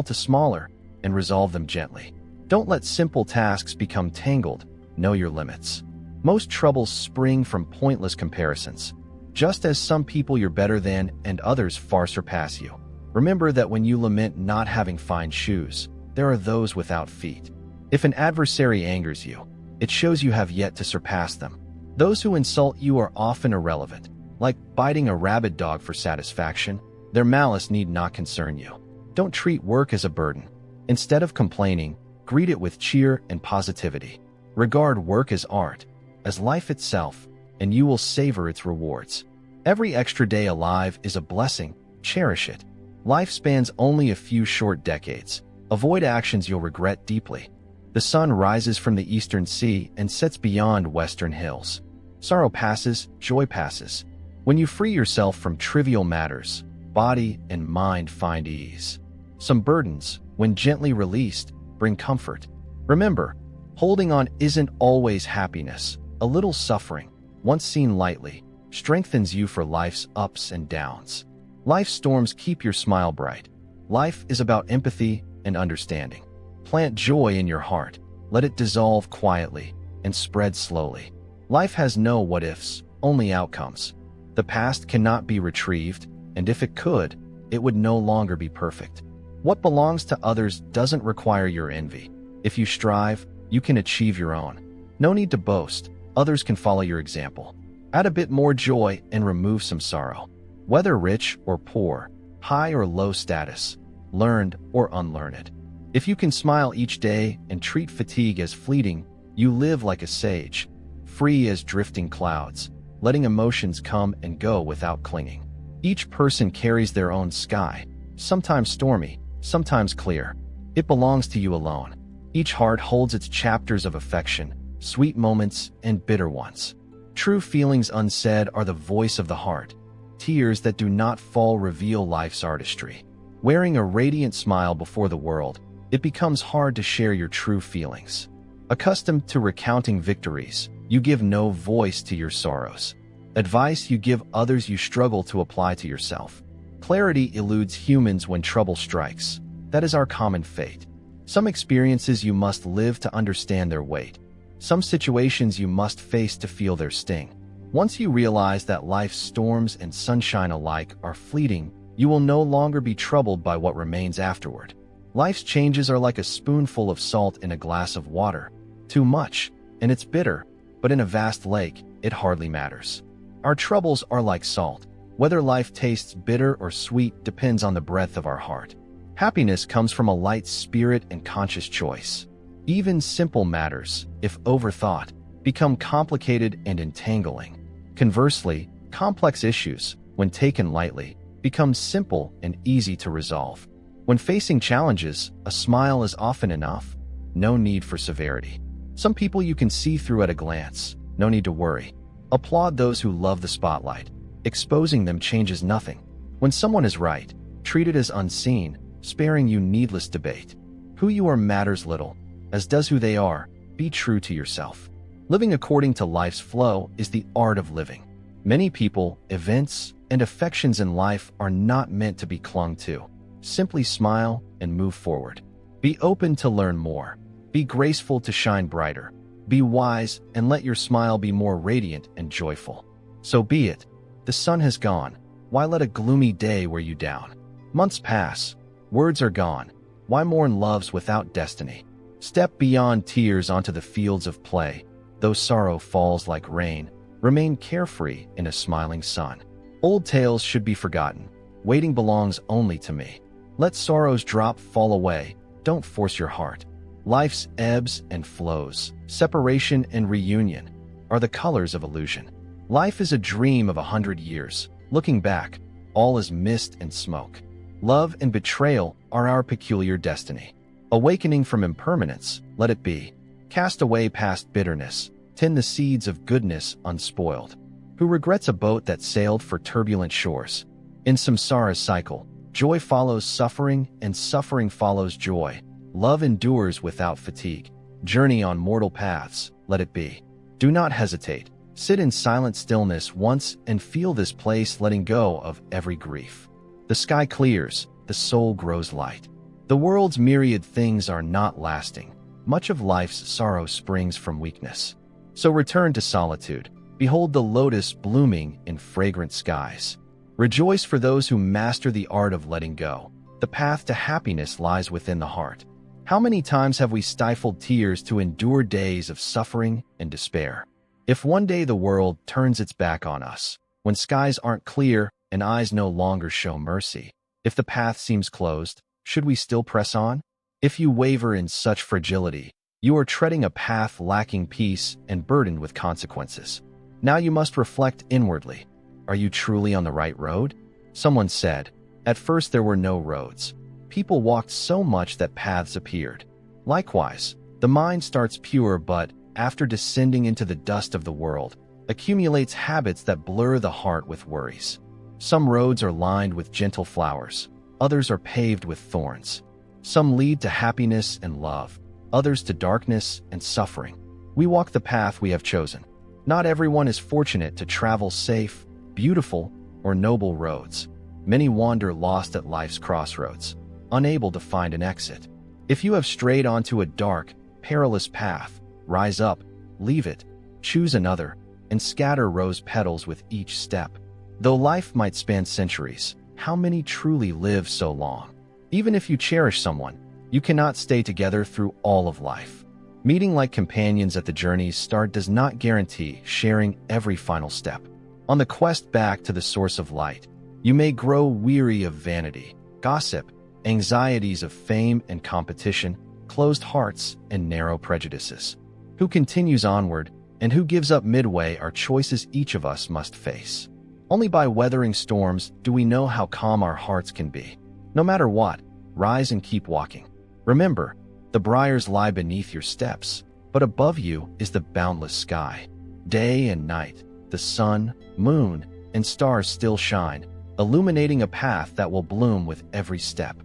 Speaker 1: to smaller, and resolve them gently. Don't let simple tasks become tangled. Know your limits. Most troubles spring from pointless comparisons. Just as some people you're better than and others far surpass you. Remember that when you lament not having fine shoes, there are those without feet. If an adversary angers you, it shows you have yet to surpass them. Those who insult you are often irrelevant. Like biting a rabid dog for satisfaction, their malice need not concern you. Don't treat work as a burden. Instead of complaining, greet it with cheer and positivity. Regard work as art, as life itself, and you will savor its rewards. Every extra day alive is a blessing. Cherish it. Life spans only a few short decades. Avoid actions you'll regret deeply. The sun rises from the eastern sea and sets beyond western hills. Sorrow passes, joy passes. When you free yourself from trivial matters, body and mind find ease. Some burdens, when gently released, bring comfort. Remember, holding on isn't always happiness. A little suffering, once seen lightly, strengthens you for life's ups and downs. Life's storms keep your smile bright. Life is about empathy and understanding. Plant joy in your heart. Let it dissolve quietly and spread slowly. Life has no what-ifs, only outcomes. The past cannot be retrieved, and if it could, it would no longer be perfect. What belongs to others doesn't require your envy. If you strive, you can achieve your own. No need to boast. Others can follow your example. Add a bit more joy and remove some sorrow. Whether rich or poor, high or low status, learned or unlearned. If you can smile each day and treat fatigue as fleeting, you live like a sage, free as drifting clouds, letting emotions come and go without clinging. Each person carries their own sky, sometimes stormy, sometimes clear. It belongs to you alone. Each heart holds its chapters of affection, sweet moments and bitter ones. True feelings unsaid are the voice of the heart. Tears that do not fall reveal life's artistry. Wearing a radiant smile before the world, it becomes hard to share your true feelings. Accustomed to recounting victories, you give no voice to your sorrows. Advice you give others you struggle to apply to yourself. Clarity eludes humans when trouble strikes. That is our common fate. Some experiences you must live to understand their weight. Some situations you must face to feel their sting. Once you realize that life's storms and sunshine alike are fleeting, you will no longer be troubled by what remains afterward. Life's changes are like a spoonful of salt in a glass of water. Too much, and it's bitter, but in a vast lake, it hardly matters. Our troubles are like salt. Whether life tastes bitter or sweet depends on the breadth of our heart. Happiness comes from a light spirit and conscious choice. Even simple matters, if overthought, become complicated and entangling. Conversely, complex issues, when taken lightly, become simple and easy to resolve. When facing challenges, a smile is often enough. No need for severity. Some people you can see through at a glance. No need to worry. Applaud those who love the spotlight. Exposing them changes nothing. When someone is right, treat it as unseen, sparing you needless debate. Who you are matters little, as does who they are. Be true to yourself. Living according to life's flow is the art of living. Many people, events, and affections in life are not meant to be clung to. Simply smile and move forward. Be open to learn more. Be graceful to shine brighter. Be wise and let your smile be more radiant and joyful. So be it. The sun has gone. Why let a gloomy day wear you down? Months pass. Words are gone. Why mourn loves without destiny? Step beyond tears onto the fields of play. Though sorrow falls like rain, remain carefree in a smiling sun. Old tales should be forgotten. Waiting belongs only to me. Let sorrow's drop fall away. Don't force your heart. Life's ebbs and flows, separation and reunion, are the colors of illusion. Life is a dream of 100 years. Looking back, all is mist and smoke. Love and betrayal are our peculiar destiny. Awakening from impermanence, let it be. Cast away past bitterness, tend the seeds of goodness unspoiled. Who regrets a boat that sailed for turbulent shores? In samsara's cycle, joy follows suffering and suffering follows joy. Love endures without fatigue. Journey on mortal paths, let it be. Do not hesitate. Sit in silent stillness once and feel this place letting go of every grief. The sky clears, the soul grows light. The world's myriad things are not lasting. Much of life's sorrow springs from weakness. So return to solitude. Behold the lotus blooming in fragrant skies. Rejoice for those who master the art of letting go. The path to happiness lies within the heart. How many times have we stifled tears to endure days of suffering and despair? If one day the world turns its back on us, when skies aren't clear and eyes no longer show mercy, if the path seems closed, should we still press on? If you waver in such fragility, You are treading a path lacking peace and burdened with consequences. Now you must reflect inwardly. Are you truly on the right road? Someone said, "At first there were no roads. People walked so much that paths appeared." Likewise, the mind starts pure but, after descending into the dust of the world, accumulates habits that blur the heart with worries. Some roads are lined with gentle flowers, others are paved with thorns. Some lead to happiness and love, others to darkness and suffering. We walk the path we have chosen. Not everyone is fortunate to travel safe, beautiful, or noble roads. Many wander lost at life's crossroads, unable to find an exit. If you have strayed onto a dark, perilous path, rise up, leave it, choose another, and scatter rose petals with each step. Though life might span centuries, how many truly live so long? Even if you cherish someone, you cannot stay together through all of life. Meeting like companions at the journey's start does not guarantee sharing every final step. On the quest back to the source of light, you may grow weary of vanity, gossip, anxieties of fame and competition, closed hearts, and narrow prejudices. Who continues onward and who gives up midway are choices each of us must face. Only by weathering storms do we know how calm our hearts can be. No matter what, rise and keep walking. Remember, the briars lie beneath your steps, but above you is the boundless sky. Day and night, the sun, moon, and stars still shine, illuminating a path that will bloom with every step.